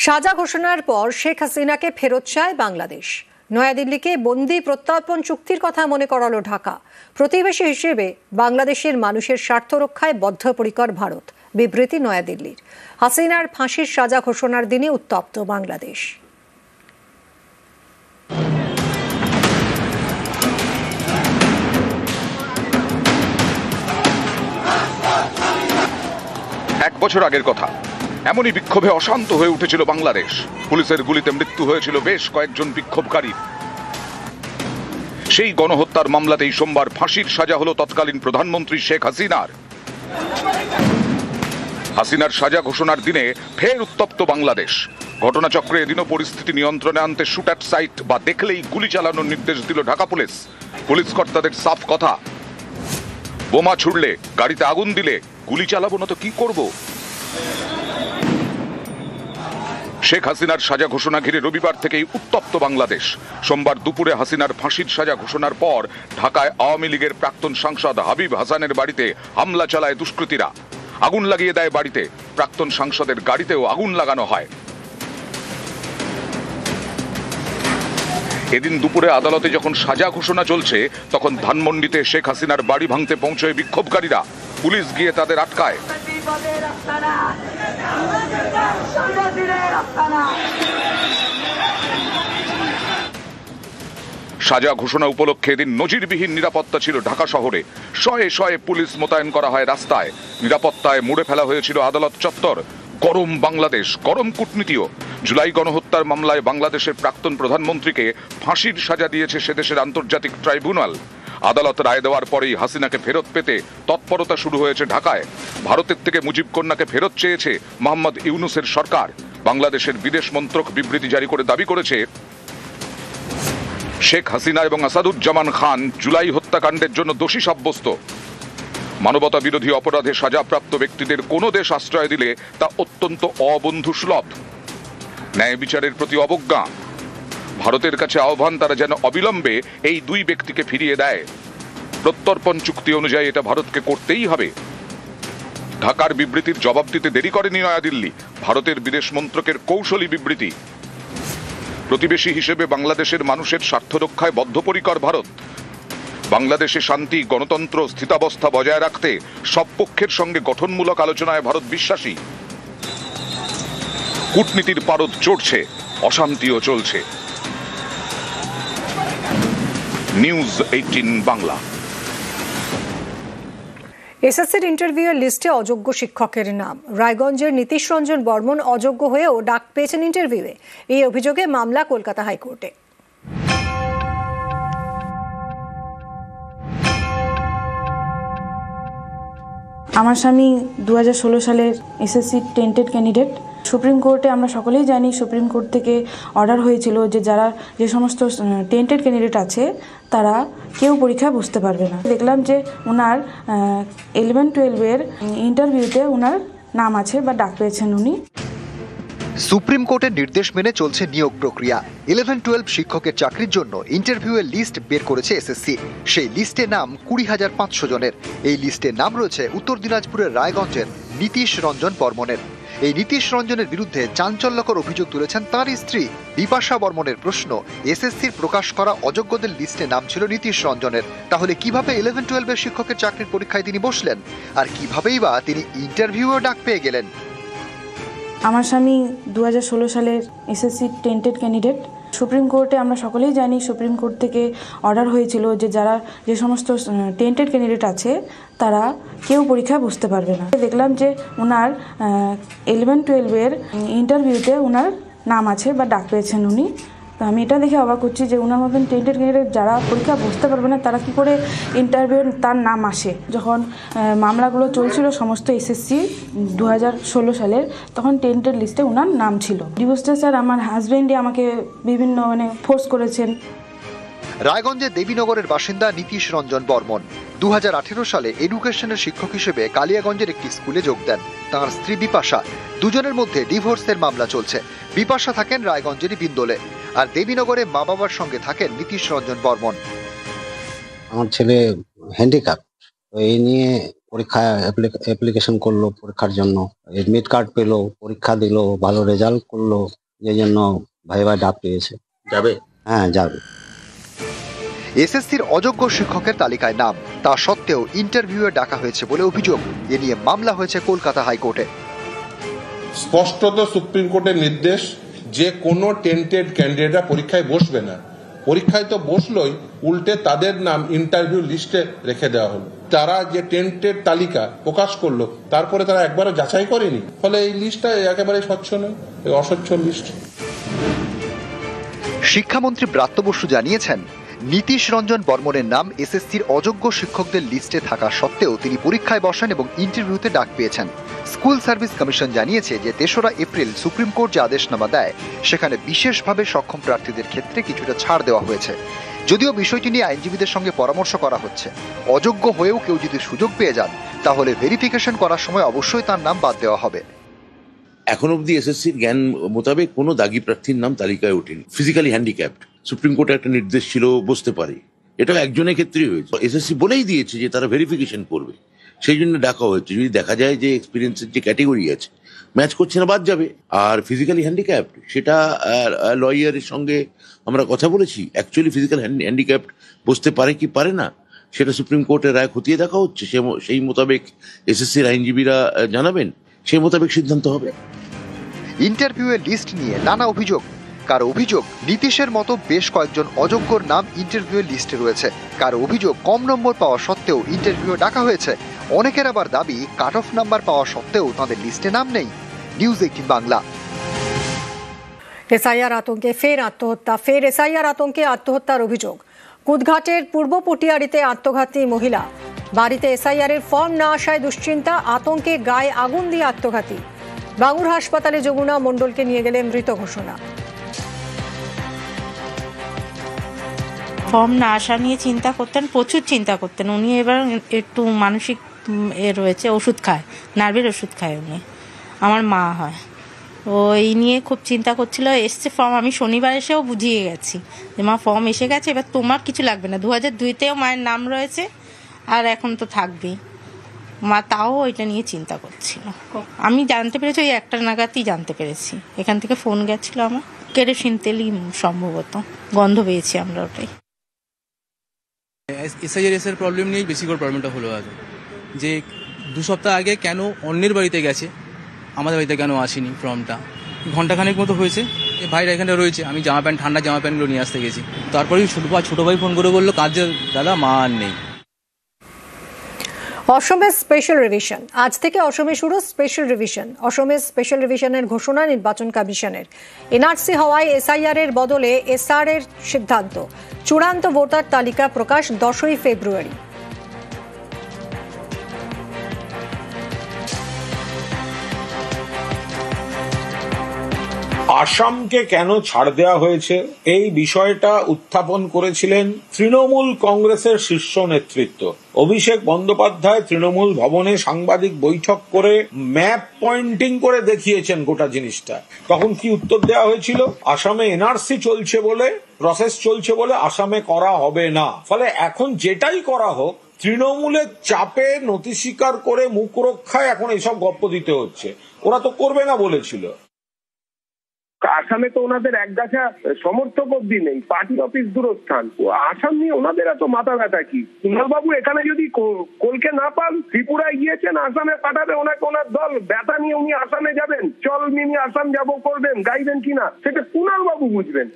সাজা ঘোষণার পর শেখ হাসিনাকে ফেরত চায় বাংলাদেশ। নয়াদিল্লিকে বন্দি প্রত্যর্পণ চুক্তির কথা মনে করালো ঢাকা। প্রতিবেশী হিসেবে বাংলাদেশের মানুষের স্বার্থ রক্ষায় বদ্ধপরিকর ভারত। বিবৃতি নয়াদিল্লির। হাসিনার ফাঁসির সাজা ঘোষণার দিনে উত্তপ্ত বাংলাদেশ। এক বছর আগের কথা, এমনই বিক্ষোভে অশান্ত হয়ে উঠেছিল বাংলাদেশ। পুলিশের গুলিতে মৃত্যু হয়েছিল বেশ কয়েকজন বিক্ষোভকারীর। সেই গণহত্যার মামলাতেই সোমবার ফাঁসির সাজা হলো তৎকালীন প্রধানমন্ত্রী শেখ হাসিনার। হাসিনার সাজা ঘোষণার দিনে ফের উত্তপ্ত বাংলাদেশ। ঘটনাচক্রে এদিনও পরিস্থিতি নিয়ন্ত্রণে আনতে শুট অ্যাট সাইট বা দেখলেই গুলি চালানোর নির্দেশ দিল ঢাকা পুলিশ। পুলিশ কর্তাদের সাফ কথা, বোমা ছুড়লে, গাড়িতে আগুন দিলে গুলি চালাবো না তো কি করব। শেখ হাসিনার সাজা ঘোষণা ঘিরে রবিবার থেকেই উত্তপ্ত বাংলাদেশ। সোমবার দুপুরে হাসিনার ফাঁসির সাজা ঘোষণার পর ঢাকায় আওয়ামী লীগের প্রাক্তন সাংসদ হাবিব হাসানের বাড়িতে হামলা চালায় দুষ্কৃতীরা। আগুন লাগিয়ে দেয় বাড়িতে। প্রাক্তন সাংসদের গাড়িতেও আগুন লাগানো হয়। এদিন দুপুরে আদালতে যখন সাজা ঘোষণা চলছে, তখন ধানমন্ডিতে শেখ হাসিনার বাড়ি ভাঙতে পৌঁছয় বিক্ষোভকারীরা। পুলিশ গিয়ে তাদের আটকায়। সাজা ঘোষণা উপলক্ষে এদিন নজিরবিহীন নিরাপত্তা ছিল ঢাকা শহরে। শয়ে শয়ে পুলিশ মোতায়েন করা হয় রাস্তায়। নিরাপত্তায় মুড়ে ফেলা হয়েছিল আদালত চত্বর। গরম বাংলাদেশ, গরম কূটনীতিও। জুলাই গণহত্যার মামলায় বাংলাদেশের প্রাক্তন প্রধানমন্ত্রীকে ফাঁসির সাজা দিয়েছে সেদেশের আন্তর্জাতিক ট্রাইব্যুনাল। আদালত রায় দেওয়ার পরেই হাসিনাকে ফেরত পেতে তৎপরতা শুরু হয়েছে ঢাকায়। ভারতের থেকে মুজিব কন্যাকে ফেরত চেয়েছে মোহাম্মদ ইউনূসের সরকার। বাংলাদেশের বিদেশ মন্ত্রক বিবৃতি জারি করে দাবি করেছে, শেখ হাসিনা এবং আসাদুজ্জামান খান জুলাই হত্যাকাণ্ডের জন্য দোষী সাব্যস্ত। মানবতা বিরোধী অপরাধে সাজাপ্রাপ্ত ব্যক্তিদের কোনো দেশ আশ্রয় দিলে তা অত্যন্ত অবন্ধুসুলভ। ন্যায় বিচারের প্রতি অবজ্ঞা। ভারতের কাছে আহ্বান, তারা যেন অবিলম্বে এই দুই ব্যক্তিকে ফিরিয়ে দেয়। প্রত্যর্পণ চুক্তি অনুযায়ী এটা ভারতকে করতেই হবে। ঢাকার বিবৃতির জবাব দিতে দেরি করেনি নয়াদিল্লি। ভারতের বিদেশ মন্ত্রকের কৌশলী বিবৃতি, প্রতিবেশী হিসেবে বাংলাদেশের মানুষের স্বার্থ রক্ষায় বদ্ধপরিকর ভারত। বাংলাদেশে শান্তি, গণতন্ত্র, স্থিতাবস্থা বজায় রাখতে সব পক্ষের সঙ্গে গঠনমূলক আলোচনায় ভারত বিশ্বাসী। কূটনীতির পারদ চড়ছে, অশান্তিও চলছে। নিউজ 18 বাংলা। এসএসসির ইন্টারভিউয়ের লিস্টে অযোগ্য শিক্ষকের নাম। রায়গঞ্জের নীতিশ রঞ্জন বর্মন অযোগ্য হয়েও ডাক পেয়েছেন ইন্টারভিউয়ে। এই অভিযোগে মামলা কলকাতা হাইকোর্টে। আমার স্বামী 2016 সালের এসএসসি টেন্টেড ক্যান্ডিডেট। সুপ্রিম কোর্টে আমরা সকলেই জানি, সুপ্রিম কোর্ট থেকে অর্ডার হয়েছিল যে যে সমস্ত টেন্টেড ক্যান্ডিডেট আছে তারা কেউ পরীক্ষায় বসতে পারবে না। দেখলাম যে ওনার 11-12 ইন্টারভিউতে ওনার নাম আছে বা ডাক পেয়েছেন উনি। সুপ্রিম কোর্টের নির্দেশ মেনে চলছে নিয়োগ প্রক্রিয়া। 11-12 শিক্ষকের চাকরির জন্য ইন্টারভিউয়ের লিস্ট বের করেছে এসএসসি। সেই লিস্টে নাম 20,500 জনের। এই লিস্টে নাম রয়েছে উত্তর দিনাজপুরের রায়গঞ্জের নীতিশ রঞ্জন বর্মনের। এই নীতিশ রঞ্জনের বিরুদ্ধে চাঞ্চল্যকর অভিযোগ তুলেছেন তাঁর স্ত্রী বিপাশা বর্মনের। প্রশ্ন, এসএসসির প্রকাশ করা অযোগ্যদের লিস্টে নাম ছিল নীতিশ রঞ্জনের। তাহলে কিভাবে 11-12 শিক্ষকের চাকরির পরীক্ষায় তিনি বসলেন, আর কিভাবেই বা তিনি ইন্টারভিউও ডাক পেয়ে গেলেন? আমার স্বামী 2016 সালের এসএসসি টেন্টেড ক্যান্ডিডেট। সুপ্রিম কোর্টে আমরা সকলেই জানি, সুপ্রিম কোর্ট থেকে অর্ডার হয়েছিল যে যে সমস্ত টেন্টেড ক্যান্ডিডেট আছে তারা কেউ পরীক্ষায় বসতে পারবে না। দেখলাম যে ওনার 11-12 ইন্টারভিউতে ওনার নাম আছে বা ডাক পেয়েছেন উনি। তো আমি এটা দেখে অবাক হচ্ছি যে ওনার মতন টেন্টেড ক্যান্ডিডেট যারা পরীক্ষা বসতে পারবে না তারা কি করে ইন্টারভিউ তার নাম আসে। যখন মামলাগুলো চলছিল সমস্ত এসএসসি 2016 সালের, তখন টেন্টেড লিস্টে ওনার নাম ছিল। ডিভোর্সটা স্যার আমার হাজব্যান্ডই আমাকে বিভিন্ন ফোর্স করেছেন। রায়গঞ্জের দেবীনগরের বাসিন্দা নীতিশ রঞ্জন বর্মন 2018 সালে এডুকেশনের শিক্ষক হিসেবে কালিয়াগঞ্জের একটি স্কুলে যোগ দেন। তাঁর স্ত্রী বিপাশা, দুজনের মধ্যে ডিভোর্সের মামলা চলছে। বিপাশা থাকেন রায়গঞ্জেরই বিন্দোলে, আর দেবীনগরে মা বাবার সঙ্গে থাকেন নীতিশ রঞ্জন বর্মন। আমার ছেলে হ্যান্ডিক্যাপ, এই নিয়ে পরীক্ষা অ্যাপ্লিকেশন করলো পরীক্ষার জন্য, এডমিট কার্ড পেলো, পরীক্ষা দিল, ভালো রেজাল্ট করলো, যে জন্য ভাইবা ডাক পেয়েছে। যাবে? হ্যাঁ, যাবে। এসএসসির অযোগ্য শিক্ষকের তালিকায় নাম, তা সত্ত্বেও ইন্টারভিউয়ে ডাকা হয়েছে বলে অভিযোগ। এ নিয়ে মামলা হয়েছে কলকাতা হাইকোর্টে। স্পষ্টত সুপ্রিম কোর্টের নির্দেশ যে কোনো টেন্টেড ক্যান্ডিডেটরা পরীক্ষায় বসবে না। পরীক্ষায় তো বসলোই, উল্টে তাদের নাম ইন্টারভিউ লিস্টে রেখে দেওয়া হলো। তারা যে টেন্টেড তালিকা প্রকাশ করলো তারপরে তারা একবারও যাচাই করেনি, ফলে এই লিস্টটা একেবারে স্বচ্ছ নয়, অস্বচ্ছ লিস্ট। শিক্ষামন্ত্রী ব্রাত্য বসু জানিয়েছেন, নীতিশ রঞ্জন বর্মনের নাম এসএসসির অযোগ্য শিক্ষকদের লিস্টে থাকা সত্ত্বেও তিনি পরীক্ষায় বসেন এবং ইন্টারভিউতে ডাক পেয়েছেন। স্কুল সার্ভিস কমিশন জানিয়েছে যে ৩রা এপ্রিল সুপ্রিম কোর্ট যে আদেশনামা দেয় সেখানে বিশেষভাবে সক্ষম প্রার্থীদের ক্ষেত্রে কিছুটা ছাড় দেওয়া হয়েছে। যদিও বিষয়টি নিয়ে আইনজীবীদের সঙ্গে পরামর্শ করা হচ্ছে। অযোগ্য হয়েও কেউ যদি সুযোগ পেয়ে যান তাহলে ভেরিফিকেশন করার সময় অবশ্যই তার নাম বাদ দেওয়া হবে। এখন অব্দি এসএসসির জ্ঞান মোতাবেক কোনো দাগি প্রার্থীর নাম তালিকায় ওঠেনি। ফিজিক্যালি হ্যান্ডিক্যাপড, সুপ্রিম কোর্টের একটা নির্দেশ ছিল বসতে পারে, এটা একজনের ক্ষেত্রেই হয়েছে। এসএসসি বলেই দিয়েছে যে তারা ভেরিফিকেশন করবে, সেই জন্য ডাকা হয়েছে। যদি দেখা যায় যে এক্সপিরিয়েন্সের যে ক্যাটেগরি আছে ম্যাচ করছে না, বাদ যাবে। আর ফিজিক্যালি হ্যান্ডিক্যাপড, সেটা লয়ারের সঙ্গে আমরা কথা বলেছি। অ্যাকচুয়ালি ফিজিক্যাল হ্যান্ডিক্যাপড বসতে পারে কি পারে না সেটা সুপ্রিম কোর্টের রায় খতিয়ে দেখা হচ্ছে। সেই মোতাবেক এসএসসির আইনজীবীরা জানাবেন, সেই মোতাবেক সিদ্ধান্ত হবে। ইন্টারভিউয়ের লিস্ট নিয়ে নানা অভিযোগ। কারো অভিযোগ নীতিশের মতো বেশ কয়েকজন অযোগ্যর নাম ইন্টারভিউয়ের লিস্টে রয়েছে। কারো অভিযোগ কম নম্বর পাওয়া সত্ত্বেও ইন্টারভিউ ডাকা হয়েছে। অনেকের আবার দাবি কাট অফ নাম্বার পাওয়া সত্ত্বেও তাদের লিস্টে নাম নেই। নিউজ 18 বাংলা। এসআইআর আতঙ্কে ফের আত্মহত্যা, ফের এসআইআর আতঙ্কে আত্মহত্যার অভিযোগ। কুদঘাটের পূর্ব পটিয়ারিতে আত্মঘাতী মহিলা। বাড়িতে এসআইআর এর ফর্ম না আসায় দুশ্চিন্তা, আতঙ্কে গায়ে আগুন দিয়ে আত্মঘাতী। বাঙুর হাসপাতালে যমুনা মণ্ডলকে নিয়ে গেলে মৃত ঘোষণা। ফর্ম না আসা নিয়ে চিন্তা করতেন, প্রচুর চিন্তা করতেন। উনি এবার একটু মানসিক রয়েছে, ওষুধ খায়, নার্ভের ওষুধ খায় উনি। আমার মা হয়, ও এই নিয়ে খুব চিন্তা করছিল। এসছে ফর্ম, আমি শনিবার এসেও বুঝিয়ে গেছি যে মা ফর্ম এসে গেছে, এবার তোমার কিছু লাগবে না। 2002-তেও মায়ের নাম রয়েছে, আর এখন তো থাকবেই। মা তাও ওইটা নিয়ে চিন্তা করছিল। আমি জানতে পেরেছি ওই 1টা নাগাদই জানতে পেরেছি। এখান থেকে ফোন গেছিল আমার, কেরোসিন তেলই সম্ভবত, গন্ধ পেয়েছি আমরা ওটাই। এসআইআর প্রবলেম নিয়েই বেশি করে প্রবলেমটা হলো আজ, যে 2 সপ্তাহ আগে কেন অন্যের বাড়িতে গেছে, আমাদের বাড়িতে কেন আসেনি ফর্মটা। ঘন্টাখানেক মতো হয়েছে, ভাইরা এখানে রয়েছে, আমি জামা প্যান্ট, ঠান্ডা জামা প্যান্টগুলো নিয়ে আসতে গেছি। তারপরেই ছোটো ভাই ফোন করে বললো কাজে দাদা মা আর নেই। অসমের স্পেশাল রিভিশন, আজ থেকে অসমে শুরু স্পেশাল রিভিশন। অসমের স্পেশাল রিভিশনের ঘোষণা নির্বাচন কমিশনের। এনআরসি হওয়ায় এসআইআর এর বদলে এসআর এর সিদ্ধান্ত। চূড়ান্ত ভোটার তালিকা প্রকাশ 10ই ফেব্রুয়ারি। আসামকে কেন ছাড় দেওয়া হয়েছে এই বিষয়টা উত্থাপন করেছিলেন তৃণমূল কংগ্রেসের শীর্ষ নেতৃত্ব। অভিষেক বন্দ্যোপাধ্যায় তৃণমূল ভবনে সাংবাদিক বৈঠক করে ম্যাপ পয়েন্টিং করে দেখিয়েছেন গোটা জিনিসটা। তখন কি উত্তর দেওয়া হয়েছিল? আসামে এনআরসি চলছে বলে, প্রসেস চলছে বলে আসামে করা হবে না। ফলে এখন যেটাই করা হোক, তৃণমূলের চাপে নথি স্বীকার করে মুখ রক্ষায় এখন এসব গপ্প দিতে হচ্ছে। ওরা তো করবে না বলেছিল। আসামে তো ওনাদের একগাছা সমর্থক অব্দি নেই, পার্টি অফিস দূরস্থান। আসাম নিয়ে ওনাদের এত মাথা ব্যথা কি? কুণালবাবু এখানে যদি কলকে না পান, ত্রিপুরায় গিয়েছেন, আসামে পাঠাবে ওনাকে ওনার দল, ব্যথা নিয়ে উনি আসামে যাবেন, চল মিনি আসাম যাব করবেন, গাইবেন কিনা সেটা কুণালবাবু বুঝবেন।